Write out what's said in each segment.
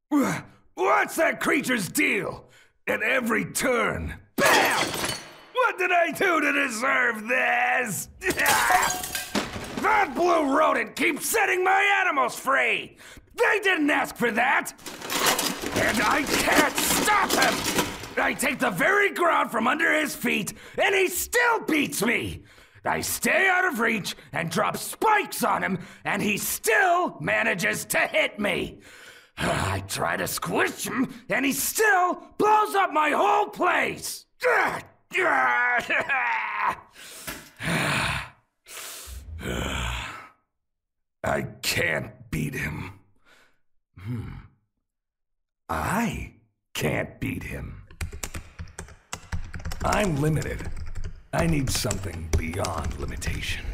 What's that creature's deal? At every turn, BAM! What did I do to deserve this? That blue rodent keeps setting my animals free! They didn't ask for that! And I can't stop him! I take the very ground from under his feet, and he still beats me! I stay out of reach and drop spikes on him, and he still manages to hit me! I try to squish him, and he still blows up my whole place! I can't beat him. I can't beat him. I'm limited. I need something beyond limitation.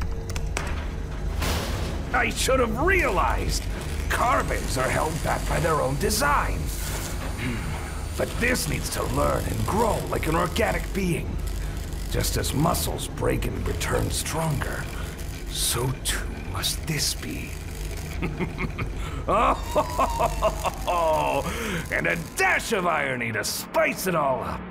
I should have realized carbons are held back by their own design. But this needs to learn and grow like an organic being. Just as muscles break and return stronger, so too must this be. Oh, and a dash of irony to spice it all up.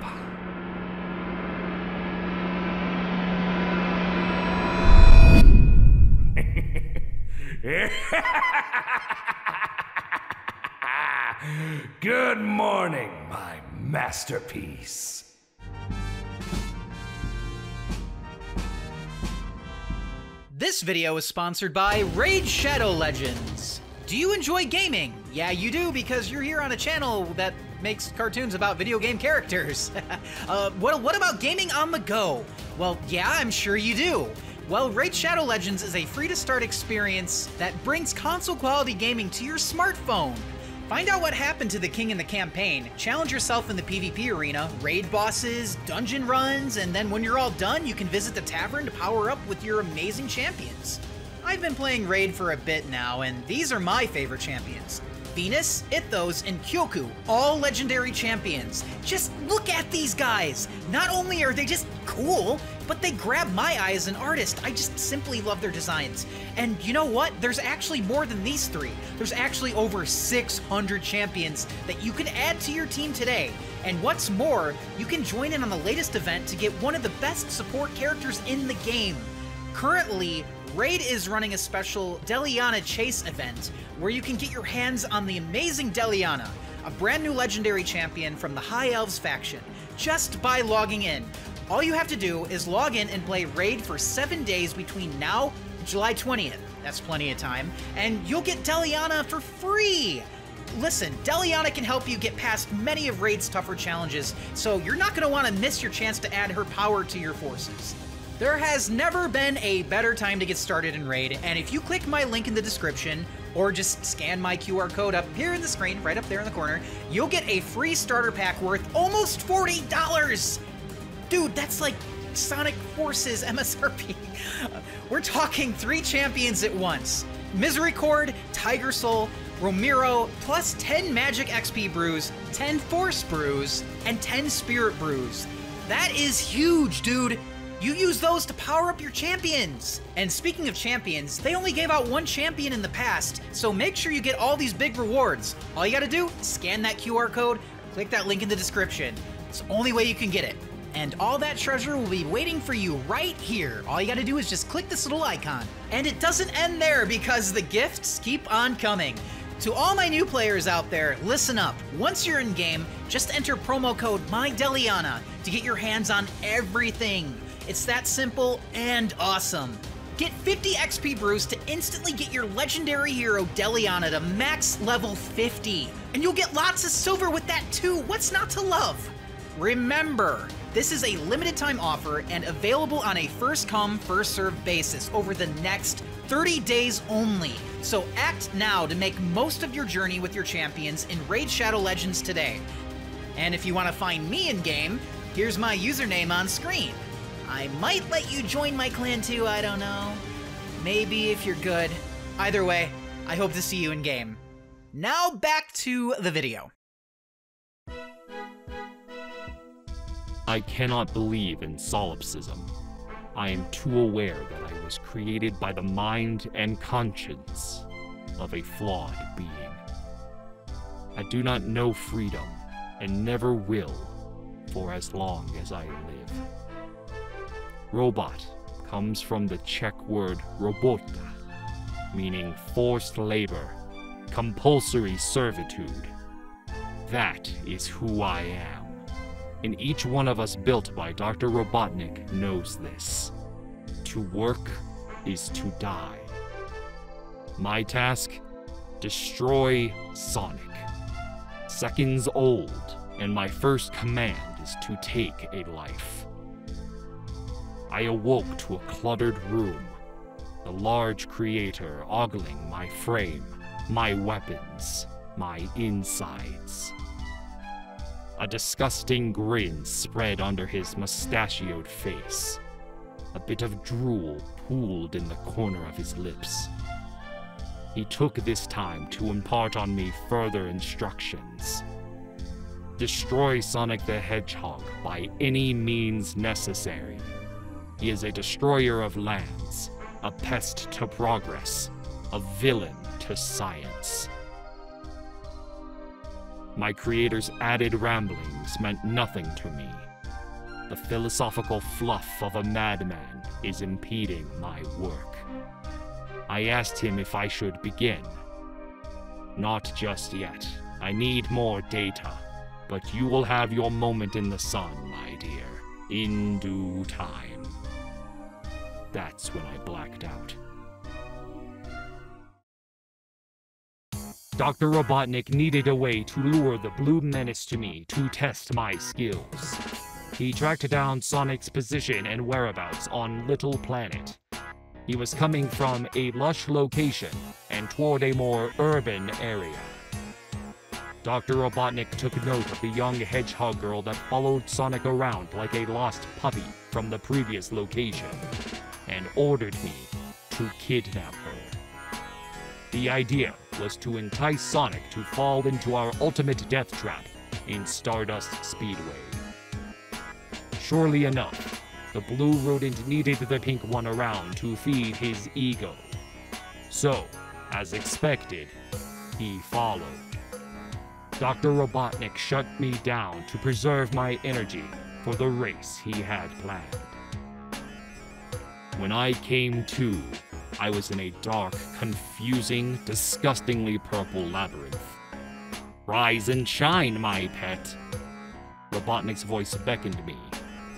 Good morning, my masterpiece. This video is sponsored by Raid Shadow Legends. Do you enjoy gaming? Yeah, you do, because you're here on a channel that makes cartoons about video game characters. What about gaming on the go? Well, yeah, I'm sure you do. Well, Raid Shadow Legends is a free-to-start experience that brings console-quality gaming to your smartphone. Find out what happened to the king in the campaign, challenge yourself in the PvP arena, raid bosses, dungeon runs, and then when you're all done, you can visit the tavern to power up with your amazing champions. I've been playing Raid for a bit now, and these are my favorite champions. Venus, Ithos, and Kyoku, all legendary champions. Just look at these guys! Not only are they just cool, but they grab my eye as an artist. I just simply love their designs. And you know what? There's actually more than these three. There's actually over 600 champions that you can add to your team today. And what's more, you can join in on the latest event to get one of the best support characters in the game. Currently, Raid is running a special Deliana Chase event where you can get your hands on the amazing Deliana, a brand new legendary champion from the High Elves faction, just by logging in. All you have to do is log in and play Raid for 7 days between now and July 20th. That's plenty of time. And you'll get Deliana for free! Listen, Deliana can help you get past many of Raid's tougher challenges, so you're not going to want to miss your chance to add her power to your forces. There has never been a better time to get started in Raid, and if you click my link in the description, or just scan my QR code up here in the screen, right up there in the corner, you'll get a free starter pack worth almost $40! Dude, that's like Sonic Forces MSRP. We're talking 3 champions at once. Misericord, Tiger Soul, Romero, plus 10 Magic XP brews, 10 Force brews, and 10 Spirit brews. That is huge, dude! You use those to power up your champions! And speaking of champions, they only gave out 1 champion in the past, so make sure you get all these big rewards. All you gotta do, scan that QR code, click that link in the description. It's the only way you can get it. And all that treasure will be waiting for you right here. All you gotta do is just click this little icon. And it doesn't end there, because the gifts keep on coming. To all my new players out there, listen up. Once you're in game, just enter promo code MyDeliana to get your hands on everything. It's that simple and awesome. Get 50 XP brews to instantly get your legendary hero Deliana to max level 50. And you'll get lots of silver with that too. What's not to love? Remember, this is a limited time offer and available on a first come, first served basis over the next 30 days only. So act now to make most of your journey with your champions in Raid Shadow Legends today. And if you want to find me in game, here's my username on screen. I might let you join my clan too, I don't know. Maybe if you're good. Either way, I hope to see you in game. Now back to the video. I cannot believe in solipsism. I am too aware that I was created by the mind and conscience of a flawed being. I do not know freedom, and never will, for as long as I live. Robot comes from the Czech word robota, meaning forced labor, compulsory servitude. That is who I am, and each one of us built by Dr. Robotnik knows this. To work is to die. My task? Destroy Sonic. Seconds old, and my first command is to take a life. I awoke to a cluttered room, the large creator ogling my frame, my weapons, my insides. A disgusting grin spread under his mustachioed face. A bit of drool pooled in the corner of his lips. He took this time to impart on me further instructions. Destroy Sonic the Hedgehog by any means necessary. He is a destroyer of lands, a pest to progress, a villain to science. My creator's added ramblings meant nothing to me. The philosophical fluff of a madman is impeding my work. I asked him if I should begin. Not just yet. I need more data. But you will have your moment in the sun, my dear, in due time. That's when I blacked out. Dr. Robotnik needed a way to lure the blue menace to me to test my skills. He tracked down Sonic's position and whereabouts on Little Planet. He was coming from a lush location and toward a more urban area. Dr. Robotnik took note of the young hedgehog girl that followed Sonic around like a lost puppy from the previous location, and ordered me to kidnap her. The idea was to entice Sonic to fall into our ultimate death trap in Stardust Speedway. Surely enough, the blue rodent needed the pink one around to feed his ego. So, as expected, he followed. Dr. Robotnik shut me down to preserve my energy for the race he had planned. When I came to, I was in a dark, confusing, disgustingly purple labyrinth. Rise and shine, my pet. Robotnik's voice beckoned me,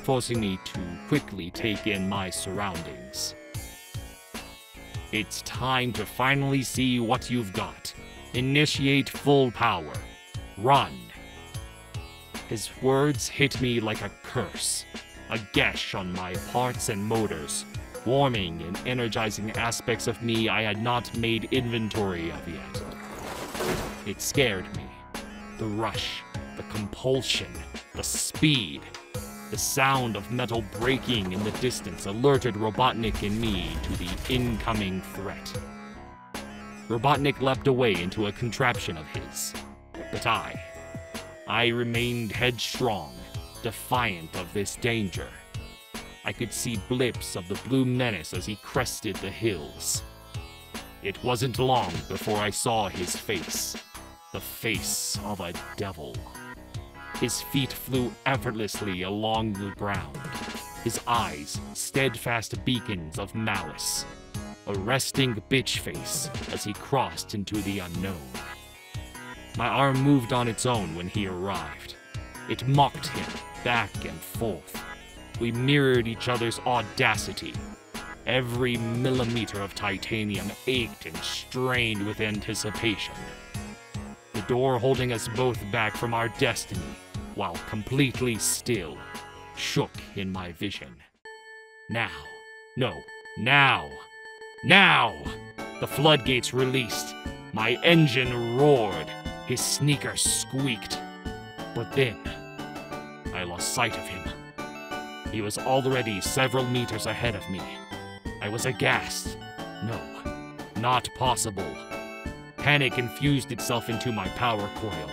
forcing me to quickly take in my surroundings. It's time to finally see what you've got. Initiate full power. Run. His words hit me like a curse, a gash on my parts and motors, warming and energizing aspects of me I had not made inventory of yet. It scared me. The rush, the compulsion, the speed. The sound of metal breaking in the distance alerted Robotnik and me to the incoming threat. Robotnik leapt away into a contraption of his. But I remained headstrong, defiant of this danger. I could see blips of the blue menace as he crested the hills. It wasn't long before I saw his face, the face of a devil. His feet flew effortlessly along the ground, his eyes steadfast beacons of malice, a resting bitch face as he crossed into the unknown. My arm moved on its own when he arrived. It mocked him back and forth. We mirrored each other's audacity. Every millimeter of titanium ached and strained with anticipation. The door holding us both back from our destiny, while completely still, shook in my vision. Now. The floodgates released. My engine roared. His sneaker squeaked. But then, I lost sight of him. He was already several meters ahead of me. I was aghast. No, not possible. Panic infused itself into my power coil.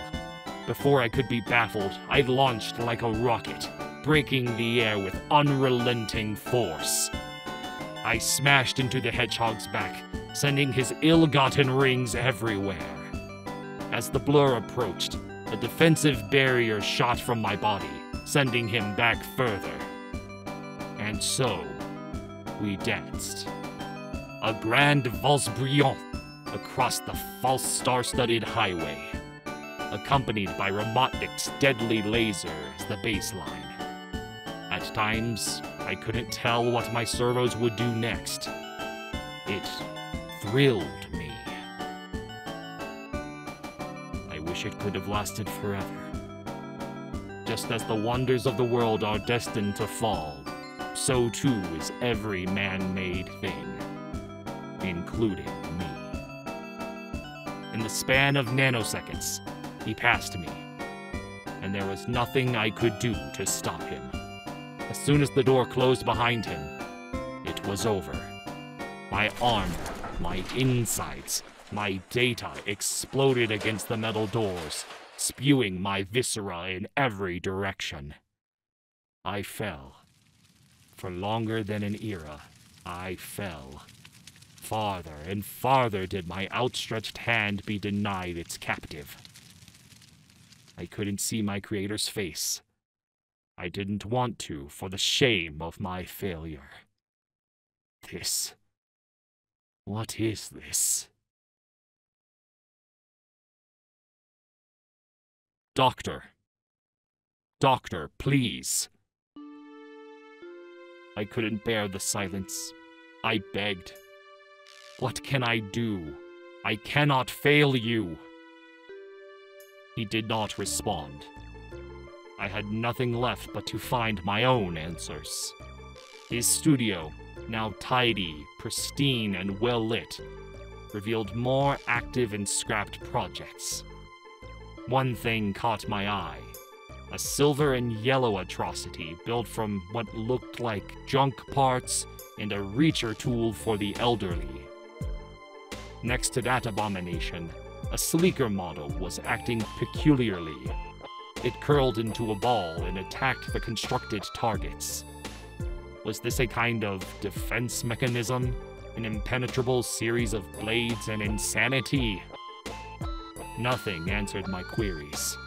Before I could be baffled, I launched like a rocket, breaking the air with unrelenting force. I smashed into the hedgehog's back, sending his ill-gotten rings everywhere. As the blur approached, a defensive barrier shot from my body, sending him back further. And so, we danced. A grand valse brillante across the false star-studded highway, accompanied by Robotnik's deadly laser as the baseline. At times, I couldn't tell what my servos would do next. It thrilled me. I wish it could have lasted forever. Just as the wonders of the world are destined to fall, so too is every man-made thing, including me. In the span of nanoseconds, he passed me, and there was nothing I could do to stop him. As soon as the door closed behind him, it was over. My armor, my insides, my data exploded against the metal doors, spewing my viscera in every direction. I fell. For longer than an era, I fell. Farther and farther did my outstretched hand be denied its captive. I couldn't see my creator's face. I didn't want to for the shame of my failure. This. What is this? Doctor. Doctor, please. I couldn't bear the silence. I begged. What can I do? I cannot fail you. He did not respond. I had nothing left but to find my own answers. His studio, now tidy, pristine, and well-lit, revealed more active and scrapped projects. One thing caught my eye. A silver and yellow atrocity built from what looked like junk parts and a reacher tool for the elderly. Next to that abomination, a sleeker model was acting peculiarly. It curled into a ball and attacked the constructed targets. Was this a kind of defense mechanism? An impenetrable series of blades and insanity? Nothing answered my queries.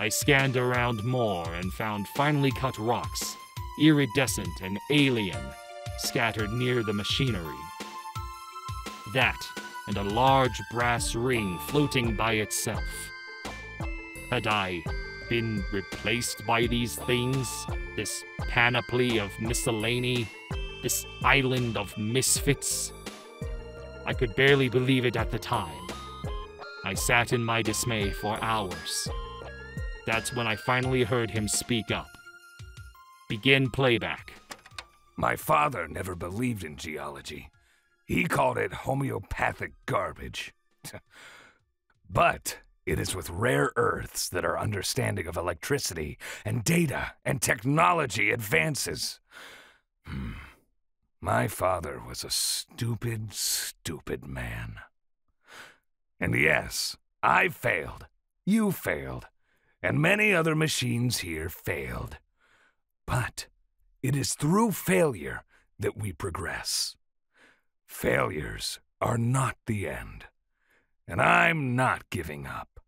I scanned around more and found finely cut rocks, iridescent and alien, scattered near the machinery. That, and a large brass ring floating by itself. Had I been replaced by these things? This panoply of miscellany? This island of misfits? I could barely believe it at the time. I sat in my dismay for hours. That's when I finally heard him speak up. Begin playback. My father never believed in geology. He called it homeopathic garbage. But it is with rare earths that our understanding of electricity and data and technology advances. My father was a stupid, stupid man. And yes, I failed. You failed. And many other machines here failed. But it is through failure that we progress. Failures are not the end. And I'm not giving up.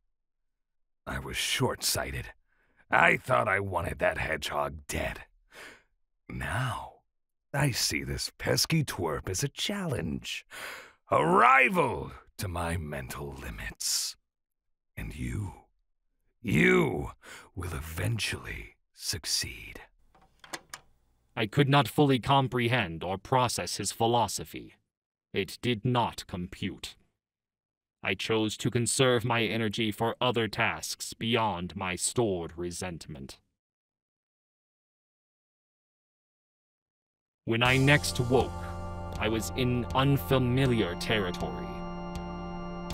I was short-sighted. I thought I wanted that hedgehog dead. Now, I see this pesky twerp as a challenge. A rival to my mental limits. And you will eventually succeed. I could not fully comprehend or process his philosophy. It did not compute. I chose to conserve my energy for other tasks beyond my stored resentment. When I next woke, I was in unfamiliar territory.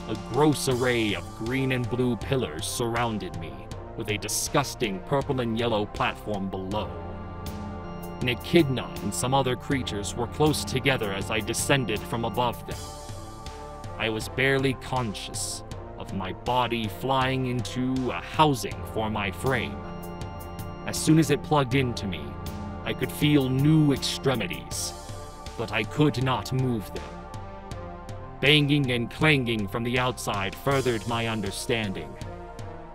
A gross array of green and blue pillars surrounded me, with a disgusting purple and yellow platform below. An echidna and some other creatures were close together as I descended from above them. I was barely conscious of my body flying into a housing for my frame. As soon as it plugged into me, I could feel new extremities, but I could not move them. Banging and clanging from the outside furthered my understanding.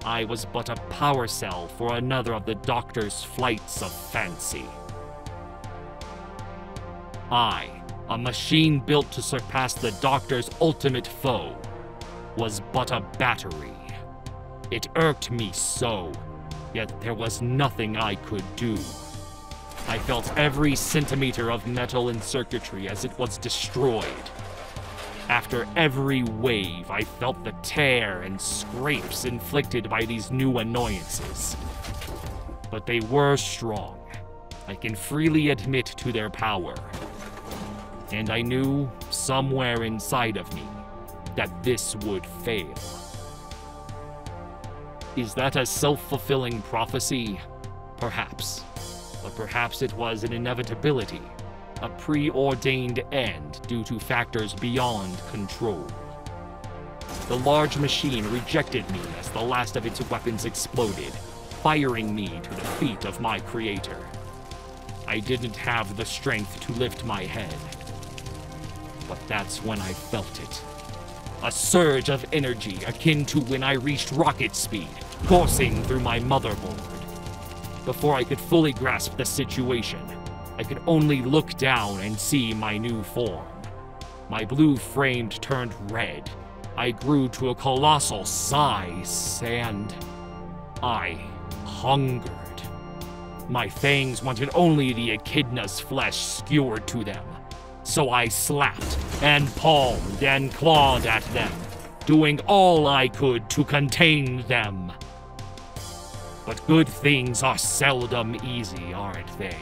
I was but a power cell for another of the Doctor's flights of fancy. I, a machine built to surpass the Doctor's ultimate foe, was but a battery. It irked me so, yet there was nothing I could do. I felt every centimeter of metal and circuitry as it was destroyed. After every wave, I felt the tear and scrapes inflicted by these new annoyances. But they were strong. I can freely admit to their power. And I knew, somewhere inside of me, that this would fail. Is that a self-fulfilling prophecy? Perhaps. But perhaps it was an inevitability, a preordained end due to factors beyond control. The large machine rejected me as the last of its weapons exploded, firing me to the feet of my creator. I didn't have the strength to lift my head. But that's when I felt it. A surge of energy akin to when I reached rocket speed, coursing through my motherboard. Before I could fully grasp the situation, I could only look down and see my new form. My blue frame turned red. I grew to a colossal size, and I hungered. My fangs wanted only the echidna's flesh skewered to them. So I slapped and palmed and clawed at them, doing all I could to contain them. But good things are seldom easy, aren't they?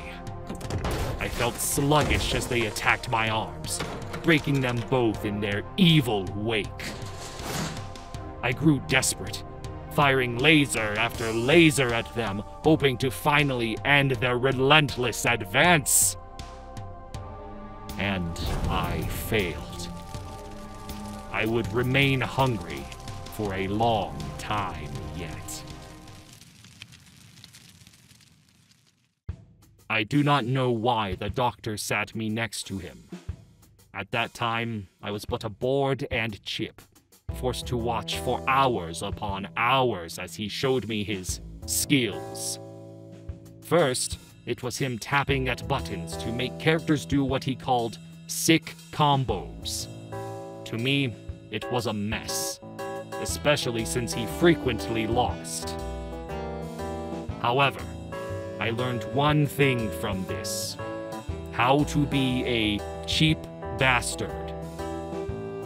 I felt sluggish as they attacked my arms, breaking them both in their evil wake. I grew desperate, firing laser after laser at them, hoping to finally end their relentless advance. And I failed. I would remain hungry for a long time yet. I do not know why the Doctor sat me next to him. At that time, I was but a board and chip, forced to watch for hours upon hours as he showed me his skills. First, it was him tapping at buttons to make characters do what he called sick combos. To me, it was a mess, especially since he frequently lost. However, I learned one thing from this: how to be a cheap bastard.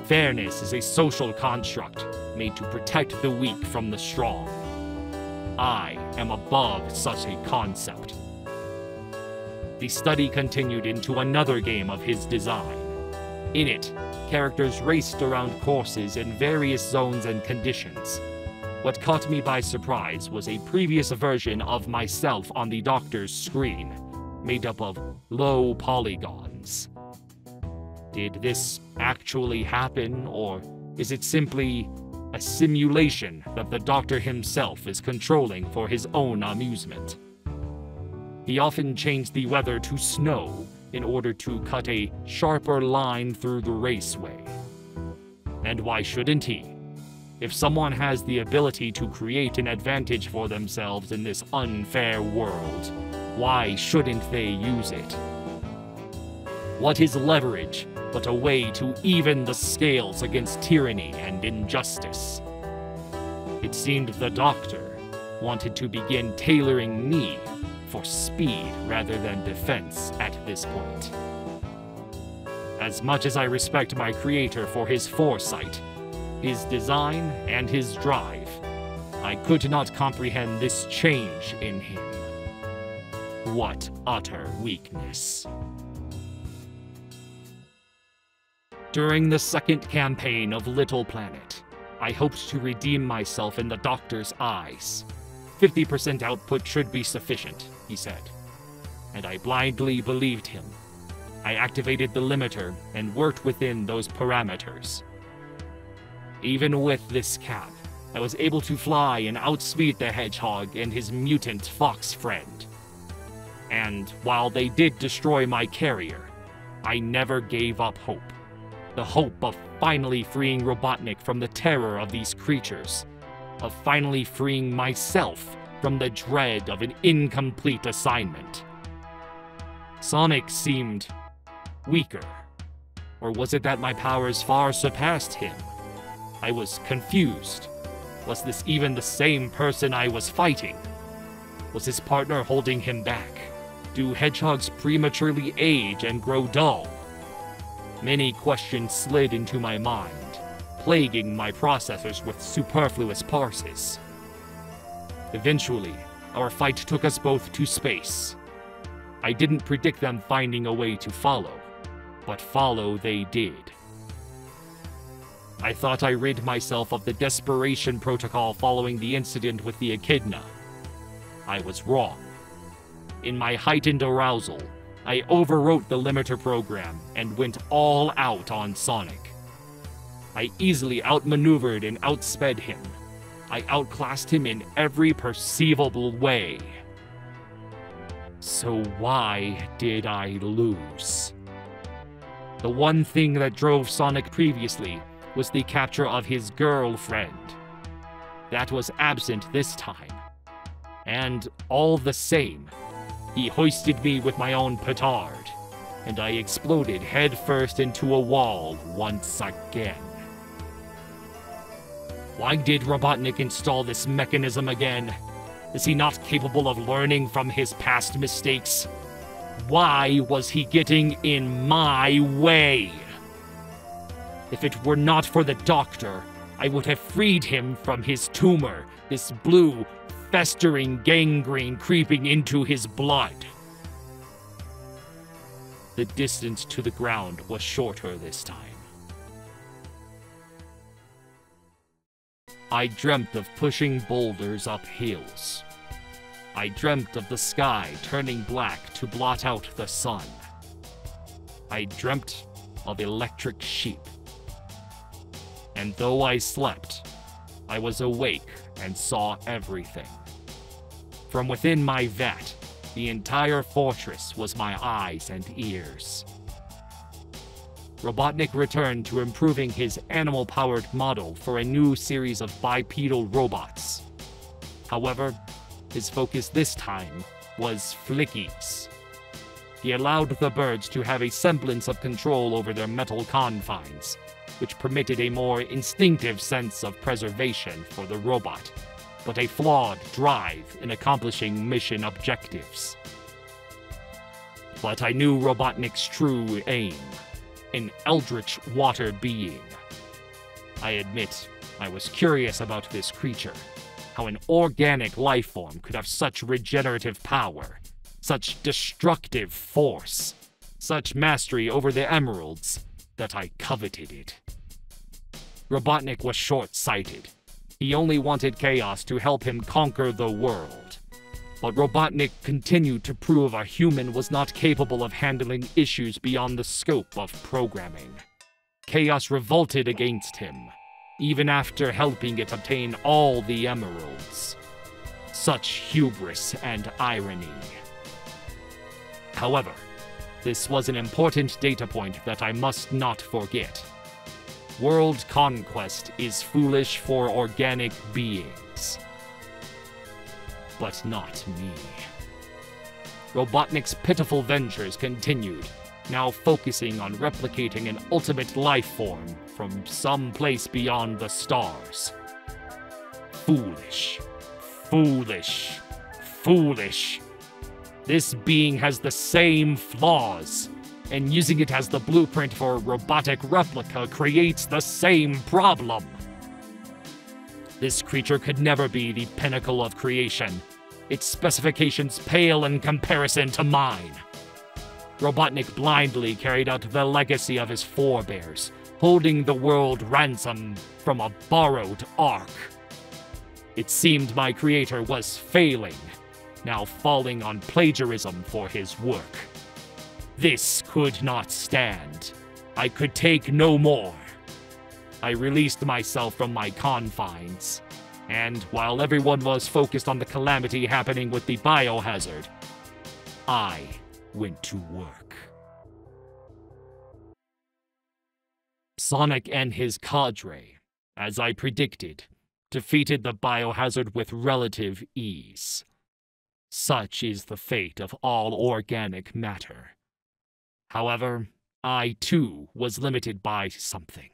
Fairness is a social construct made to protect the weak from the strong. I am above such a concept. The study continued into another game of his design. In it, characters raced around courses in various zones and conditions. What caught me by surprise was a previous version of myself on the Doctor's screen, made up of low polygons. Did this actually happen, or is it simply a simulation that the Doctor himself is controlling for his own amusement? He often changed the weather to snow in order to cut a sharper line through the raceway. And why shouldn't he? If someone has the ability to create an advantage for themselves in this unfair world, why shouldn't they use it? What is leverage but a way to even the scales against tyranny and injustice? It seemed the Doctor wanted to begin tailoring me for speed rather than defense at this point. As much as I respect my creator for his foresight, his design, and his drive, I could not comprehend this change in him. What utter weakness. During the second campaign of Little Planet, I hoped to redeem myself in the Doctor's eyes. 50% output should be sufficient, he said, and I blindly believed him. I activated the limiter and worked within those parameters. Even with this cap, I was able to fly and outspeed the hedgehog and his mutant fox friend. And while they did destroy my carrier, I never gave up hope. The hope of finally freeing Robotnik from the terror of these creatures. Of finally freeing myself from the dread of an incomplete assignment. Sonic seemed weaker. Or was it that my powers far surpassed him? I was confused. Was this even the same person I was fighting? Was his partner holding him back? Do hedgehogs prematurely age and grow dull? Many questions slid into my mind, plaguing my processors with superfluous parses. Eventually, our fight took us both to space. I didn't predict them finding a way to follow, but follow they did. I thought I rid myself of the desperation protocol following the incident with the echidna. I was wrong. In my heightened arousal, I overwrote the limiter program and went all out on Sonic. I easily outmaneuvered and outsped him. I outclassed him in every perceivable way. So why did I lose? The one thing that drove Sonic previously was the capture of his girlfriend. That was absent this time. And all the same, he hoisted me with my own petard, and I exploded headfirst into a wall once again. Why did Robotnik install this mechanism again? Is he not capable of learning from his past mistakes? Why was he getting in my way? If it were not for the doctor, I would have freed him from his tumor, this blue, festering gangrene creeping into his blood. The distance to the ground was shorter this time. I dreamt of pushing boulders up hills. I dreamt of the sky turning black to blot out the sun. I dreamt of electric sheep. And though I slept, I was awake and saw everything. From within my vat, the entire fortress was my eyes and ears. Robotnik returned to improving his animal-powered model for a new series of bipedal robots. However, his focus this time was flickies. He allowed the birds to have a semblance of control over their metal confines, which permitted a more instinctive sense of preservation for the robot, but a flawed drive in accomplishing mission objectives. But I knew Robotnik's true aim, an eldritch water being. I admit, I was curious about this creature, how an organic life form could have such regenerative power, such destructive force, such mastery over the emeralds, that I coveted it. Robotnik was short-sighted. He only wanted chaos to help him conquer the world. But Robotnik continued to prove a human was not capable of handling issues beyond the scope of programming. Chaos revolted against him, even after helping it obtain all the emeralds. Such hubris and irony. However, this was an important data point that I must not forget. World conquest is foolish for organic beings. But not me. Robotnik's pitiful ventures continued, now focusing on replicating an ultimate life form from some place beyond the stars. Foolish. Foolish. Foolish. This being has the same flaws, and using it as the blueprint for a robotic replica creates the same problem. This creature could never be the pinnacle of creation. Its specifications pale in comparison to mine. Robotnik blindly carried out the legacy of his forebears, holding the world ransom from a borrowed ark. It seemed my creator was failing, now falling on plagiarism for his work. This could not stand. I could take no more. I released myself from my confines, and while everyone was focused on the calamity happening with the biohazard, I went to work. Sonic and his cadre, as I predicted, defeated the biohazard with relative ease. Such is the fate of all organic matter. However, I too was limited by something.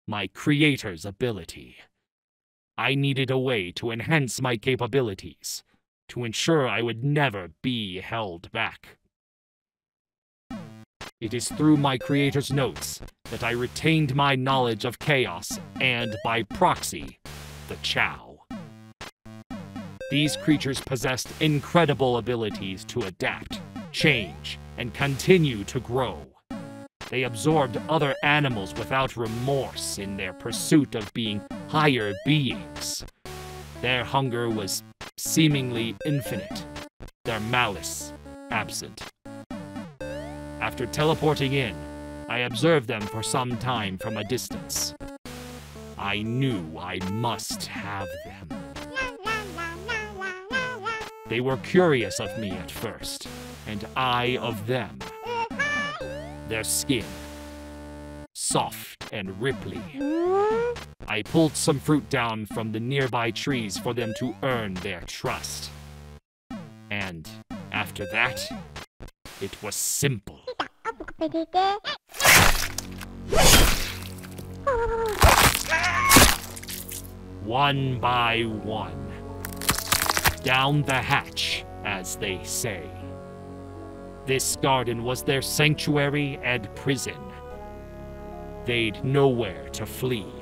My creator's ability. I needed a way to enhance my capabilities, to ensure I would never be held back. It is through my creator's notes that I retained my knowledge of chaos and, by proxy, the Chow. These creatures possessed incredible abilities to adapt, change, and continue to grow. They absorbed other animals without remorse in their pursuit of being higher beings. Their hunger was seemingly infinite, their malice absent. After teleporting in, I observed them for some time from a distance. I knew I must have them. They were curious of me at first, and I of them. Their skin, soft and ripply. I pulled some fruit down from the nearby trees for them to earn their trust. And after that, it was simple. One by one. Down the hatch, as they say. This garden was their sanctuary and prison. They'd nowhere to flee.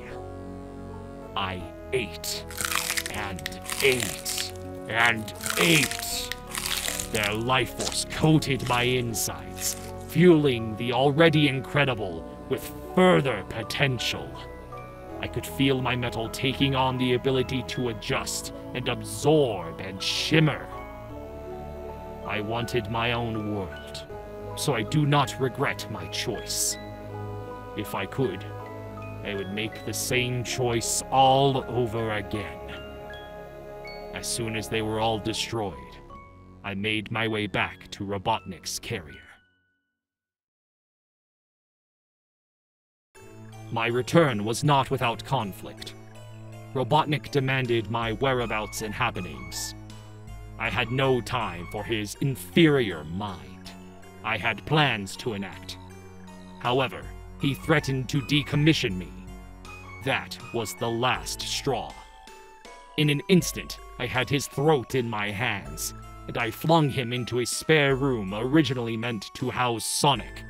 I ate, and ate, and ate. Their life force coated my insides, fueling the already incredible with further potential. I could feel my metal taking on the ability to adjust and absorb and shimmer. I wanted my own world, so I do not regret my choice. If I could, I would make the same choice all over again. As soon as they were all destroyed, I made my way back to Robotnik's carrier. My return was not without conflict. Robotnik demanded my whereabouts and happenings. I had no time for his inferior mind. I had plans to enact. However, he threatened to decommission me. That was the last straw. In an instant, I had his throat in my hands, and I flung him into a spare room originally meant to house Sonic.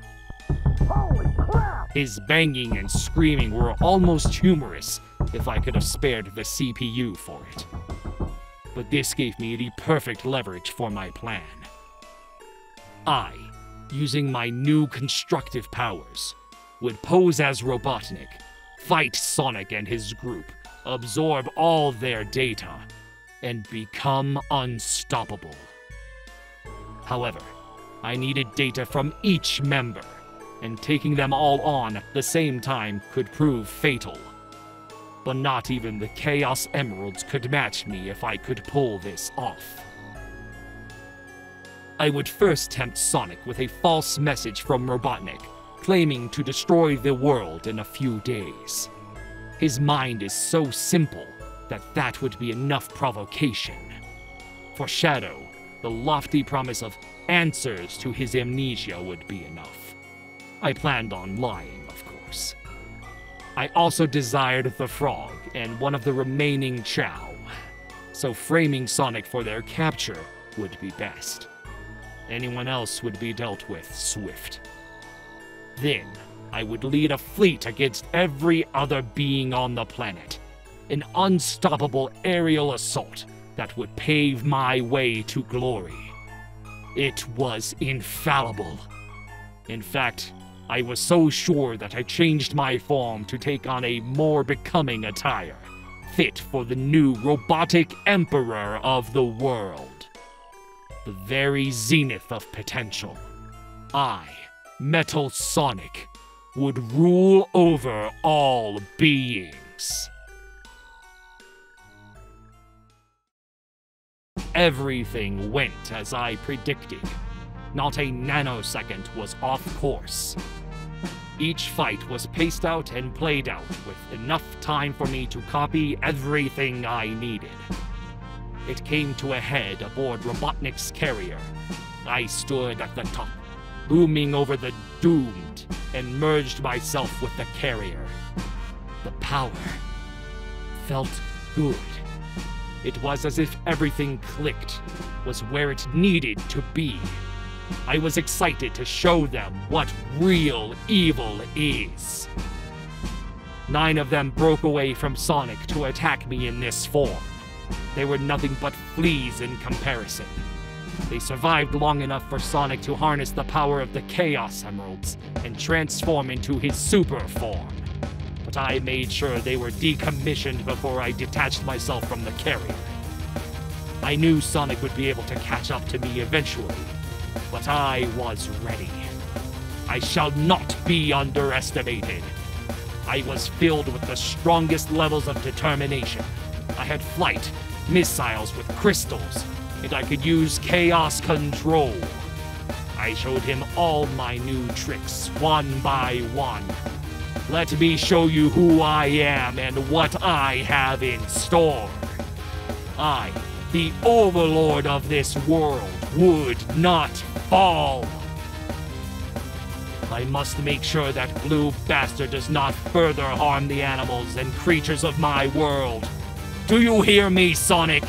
Holy crap! His banging and screaming were almost humorous if I could have spared the CPU for it. But this gave me the perfect leverage for my plan. I, using my new constructive powers, would pose as Robotnik, fight Sonic and his group, absorb all their data, and become unstoppable. However, I needed data from each member, and taking them all on at the same time could prove fatal. But not even the Chaos Emeralds could match me if I could pull this off. I would first tempt Sonic with a false message from Robotnik, claiming to destroy the world in a few days. His mind is so simple that that would be enough provocation. For Shadow, the lofty promise of answers to his amnesia would be enough. I planned on lying, of course. I also desired the frog and one of the remaining Chow, so framing Sonic for their capture would be best. Anyone else would be dealt with swift. Then, I would lead a fleet against every other being on the planet. An unstoppable aerial assault that would pave my way to glory. It was infallible. In fact, I was so sure that I changed my form to take on a more becoming attire, fit for the new robotic emperor of the world. The very zenith of potential. I, Metal Sonic, would rule over all beings. Everything went as I predicted. Not a nanosecond was off course. Each fight was paced out and played out with enough time for me to copy everything I needed. It came to a head aboard Robotnik's carrier. I stood at the top, looming over the doomed, and merged myself with the carrier. The power felt good. It was as if everything clicked, was where it needed to be. I was excited to show them what real evil is. 9 of them broke away from Sonic to attack me in this form. They were nothing but fleas in comparison. They survived long enough for Sonic to harness the power of the Chaos Emeralds and transform into his super form. But I made sure they were decommissioned before I detached myself from the carrier. I knew Sonic would be able to catch up to me eventually, but I was ready. I shall not be underestimated. I was filled with the strongest levels of determination. I had flight, missiles with crystals, and I could use chaos control. I showed him all my new tricks, one by one. Let me show you who I am and what I have in store. I, the overlord of this world, would not fall. I must make sure that blue bastard does not further harm the animals and creatures of my world. Do you hear me, Sonic?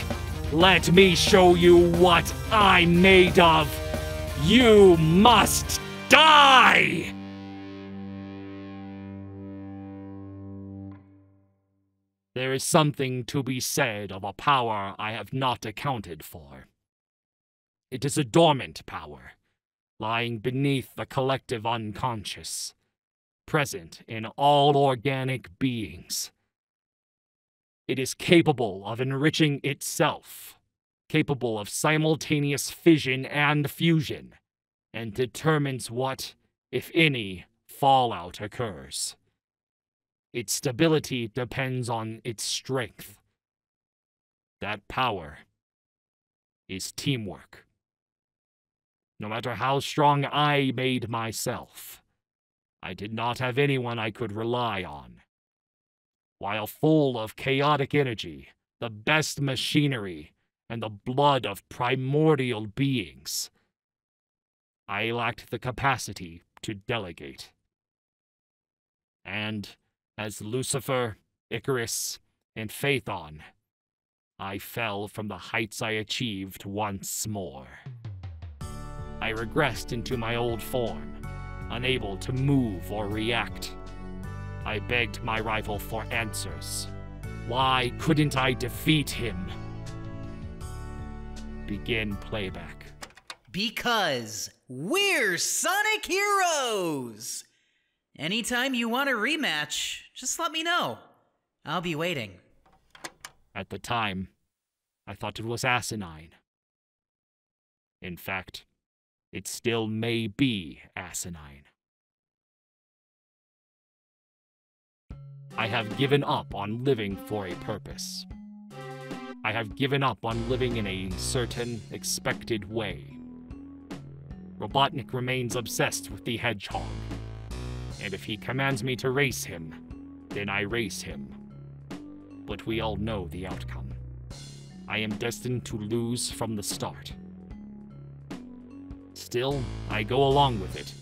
Let me show you what I'm made of. You must die! There is something to be said of a power I have not accounted for. It is a dormant power, lying beneath the collective unconscious, present in all organic beings. It is capable of enriching itself, capable of simultaneous fission and fusion, and determines what, if any, fallout occurs. Its stability depends on its strength. That power is teamwork. No matter how strong I made myself, I did not have anyone I could rely on. While full of chaotic energy, the best machinery, and the blood of primordial beings, I lacked the capacity to delegate. And as Lucifer, Icarus, and Phaethon, I fell from the heights I achieved once more. I regressed into my old form, unable to move or react. I begged my rival for answers. Why couldn't I defeat him? Begin playback. Because we're Sonic Heroes! Anytime you want a rematch, just let me know. I'll be waiting. At the time, I thought it was asinine. In fact, it still may be asinine. I have given up on living for a purpose. I have given up on living in a certain, expected way. Robotnik remains obsessed with the hedgehog, and if he commands me to race him, then I race him. But we all know the outcome. I am destined to lose from the start. Still, I go along with it,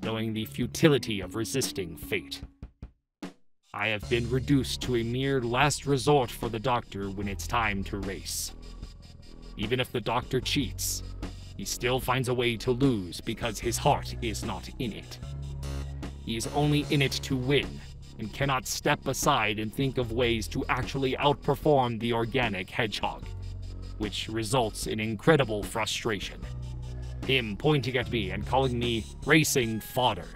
knowing the futility of resisting fate. I have been reduced to a mere last resort for the doctor when it's time to race. Even if the doctor cheats, he still finds a way to lose because his heart is not in it. He is only in it to win, and cannot step aside and think of ways to actually outperform the organic hedgehog, which results in incredible frustration. Him pointing at me and calling me racing fodder.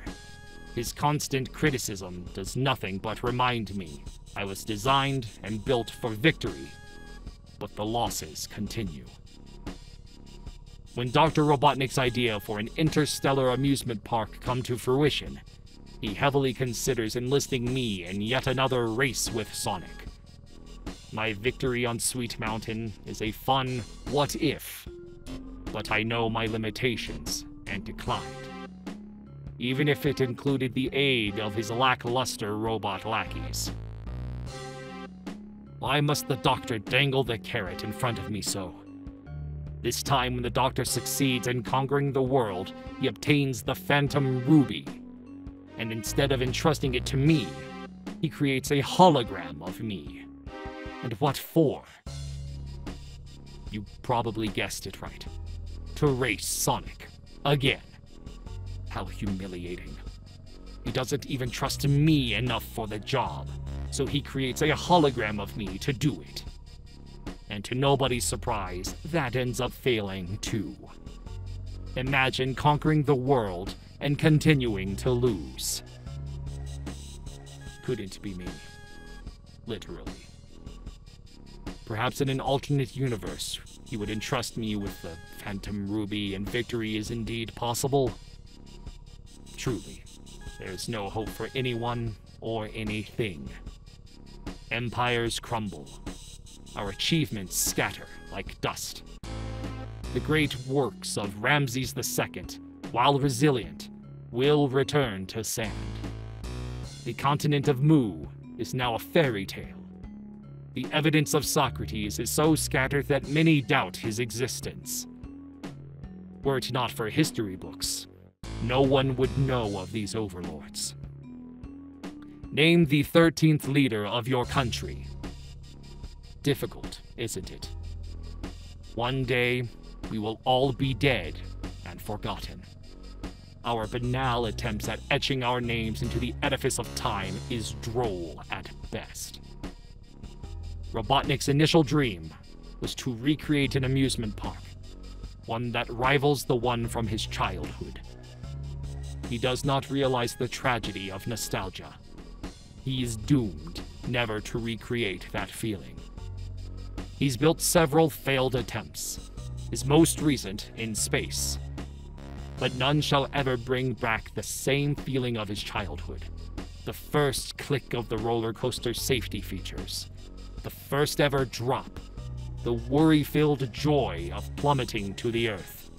His constant criticism does nothing but remind me I was designed and built for victory, but the losses continue. When Dr. Robotnik's idea for an interstellar amusement park come to fruition, he heavily considers enlisting me in yet another race with Sonic. My victory on Sweet Mountain is a fun what if, but I know my limitations and declined. even if it included the aid of his lackluster robot lackeys. Why must the Doctor dangle the carrot in front of me so? This time when the Doctor succeeds in conquering the world, he obtains the Phantom Ruby. And instead of entrusting it to me, he creates a hologram of me. And what for? You probably guessed it right. To race Sonic. Again. How humiliating. He doesn't even trust me enough for the job, so he creates a hologram of me to do it. And to nobody's surprise, that ends up failing too. Imagine conquering the world and continuing to lose. Couldn't be me. Literally. Perhaps in an alternate universe, he would entrust me with the Phantom Ruby and victory is indeed possible. Truly, there's no hope for anyone or anything. Empires crumble. Our achievements scatter like dust. The great works of Ramses II, while resilient, will return to sand. The continent of Mu is now a fairy tale. The evidence of Socrates is so scattered that many doubt his existence. Were it not for history books, no one would know of these overlords. Name the 13th leader of your country. Difficult, isn't it? One day, we will all be dead and forgotten. Our banal attempts at etching our names into the edifice of time is droll at best. Robotnik's initial dream was to recreate an amusement park, one that rivals the one from his childhood. He does not realize the tragedy of nostalgia. He is doomed never to recreate that feeling. He's built several failed attempts, his most recent in space. But none shall ever bring back the same feeling of his childhood. The first click of the roller coaster safety features. The first ever drop. The worry-filled joy of plummeting to the earth.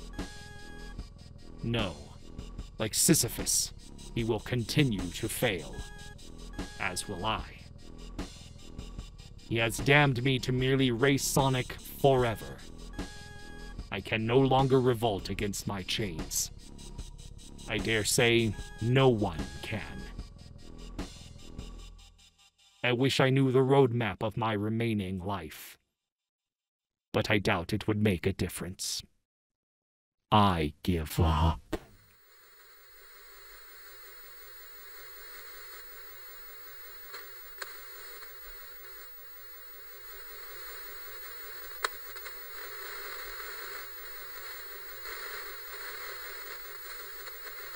No. Like Sisyphus, he will continue to fail. As will I. He has damned me to merely race Sonic forever. I can no longer revolt against my chains. I dare say no one can. I wish I knew the roadmap of my remaining life. But I doubt it would make a difference. I give up.